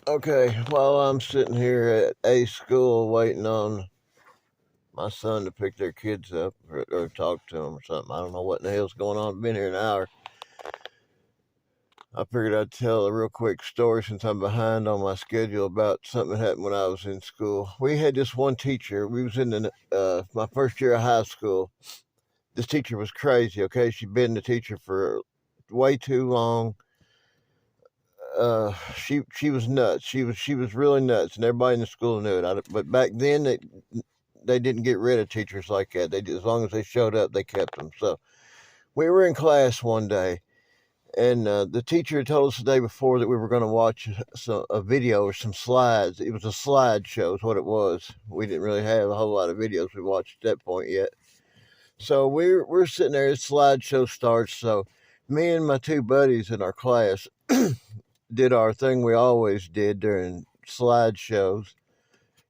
Okay, while I'm sitting here at a school waiting on my son to pick their kids up or talk to them or something, I don't know what the hell's going on. I've been here an hour. I figured I'd tell a real quick story since I'm behind on my schedule about something that happened when I was in school. We had this one teacher. We was in my first year of high school. This teacher was crazy. Okay, she'd been the teacher for way too long. She was nuts. She was really nuts, and everybody in the school knew it. But back then they didn't get rid of teachers like that. As long as they showed up, they kept them. So we were in class one day, and the teacher told us the day before that we were going to watch a video or some slides. It was a slideshow, is what it was. We didn't really have a whole lot of videos we watched at that point yet. So we're sitting there. This slideshow starts. So me and my two buddies in our class did our thing we always did during slideshows,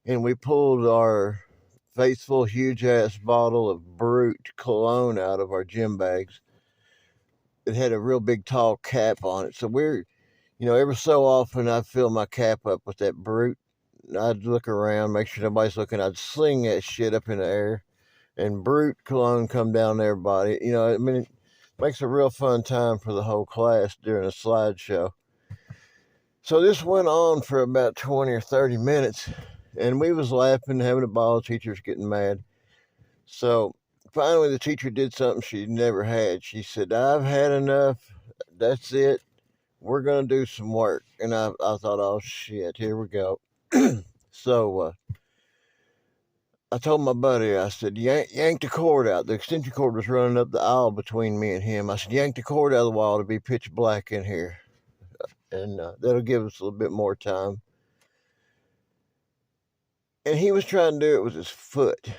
and we pulled our faithful huge ass bottle of Brute cologne out of our gym bags. It had a real big tall cap on it. So every so often I'd fill my cap up with that Brute. I'd look around, make sure nobody's looking. I'd sling that shit up in the air, and Brute cologne come down everybody. It makes a real fun time for the whole class during a slideshow. So this went on for about 20 or 30 minutes, and we was laughing, having a ball, teachers getting mad. So finally the teacher did something she never had. She said, "I've had enough. That's it. We're going to do some work." And I thought, oh shit, here we go. So I told my buddy, I said, yank the cord out. The extension cord was running up the aisle between me and him. I said, yank the cord out of the wall to be pitch black in here. And that'll give us a little bit more time. And he was trying to do it with his foot.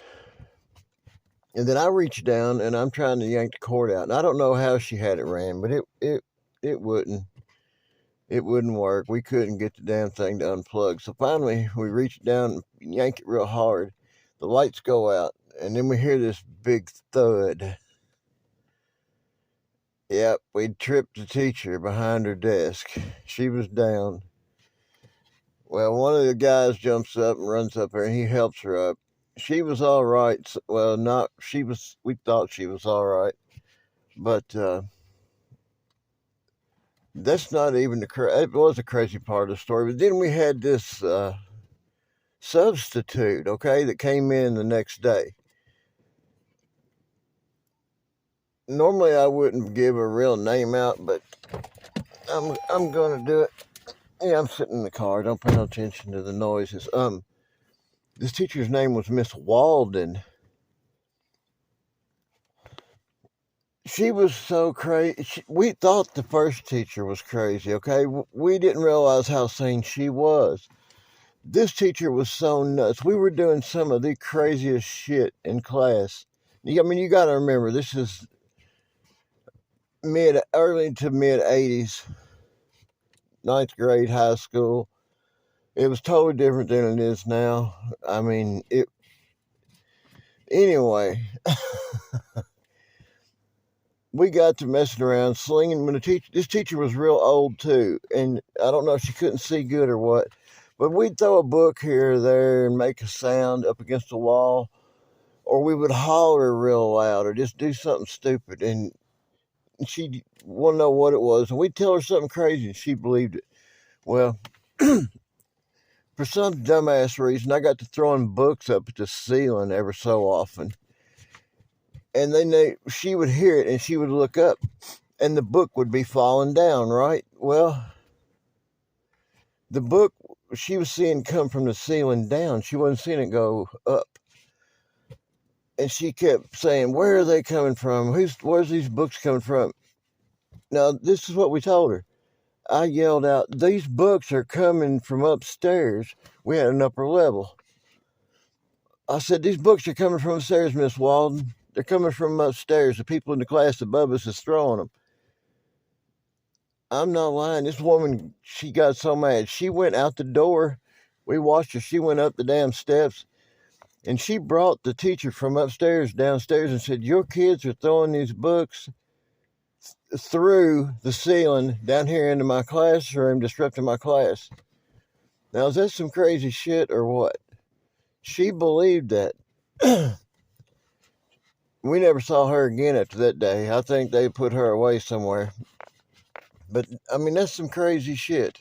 And then I reached down and I'm trying to yank the cord out. And I don't know how she had it ran, but it wouldn't work. We couldn't get the damn thing to unplug. So finally we reached down and yanked it real hard. The lights go out, and then we hear this big thud. Yep, we'd tripped the teacher behind her desk. She was down. Well, one of the guys jumps up and runs up there, and he helps her up. She was all right. Well, we thought she was all right. But that's not even it was a crazy part of the story. But then we had this substitute, okay, that came in the next day. Normally I wouldn't give a real name out, but I'm gonna do it. Yeah, I'm sitting in the car. Don't pay no attention to the noises. This teacher's name was Miss Walden. She was so crazy. We thought the first teacher was crazy, okay? We didn't realize how sane she was. This teacher was so nuts. We were doing some of the craziest shit in class. You got to remember, this is early to mid 80's, ninth grade, high school. It was totally different than it is now. Anyway, we got to messing around, slinging. This teacher was real old too, and I don't know if she couldn't see good or what, but we'd throw a book here or there and make a sound up against the wall, or we would holler real loud or just do something stupid, and she'd want to know what it was, and we'd tell her something crazy, and she believed it. Well, for some dumbass reason, I got to throwing books up at the ceiling ever so often. And then she would hear it, and she would look up, and the book would be falling down, right? Well, the book she was seeing come from the ceiling down. She wasn't seeing it go up. And she kept saying, "Where are they coming from? Where's these books coming from?" Now, this is what we told her. I yelled out, "These books are coming from upstairs." We had an upper level. I said, "These books are coming from upstairs, Miss Walden. They're coming from upstairs. The people in the class above us is throwing them." I'm not lying. This woman, she got so mad. She went out the door. We watched her. She went up the damn steps. And she brought the teacher from upstairs downstairs and said, "Your kids are throwing these books through the ceiling down here into my classroom, disrupting my class." Now, is that some crazy shit or what? She believed that. We never saw her again after that day. I think they put her away somewhere. But, I mean, that's some crazy shit.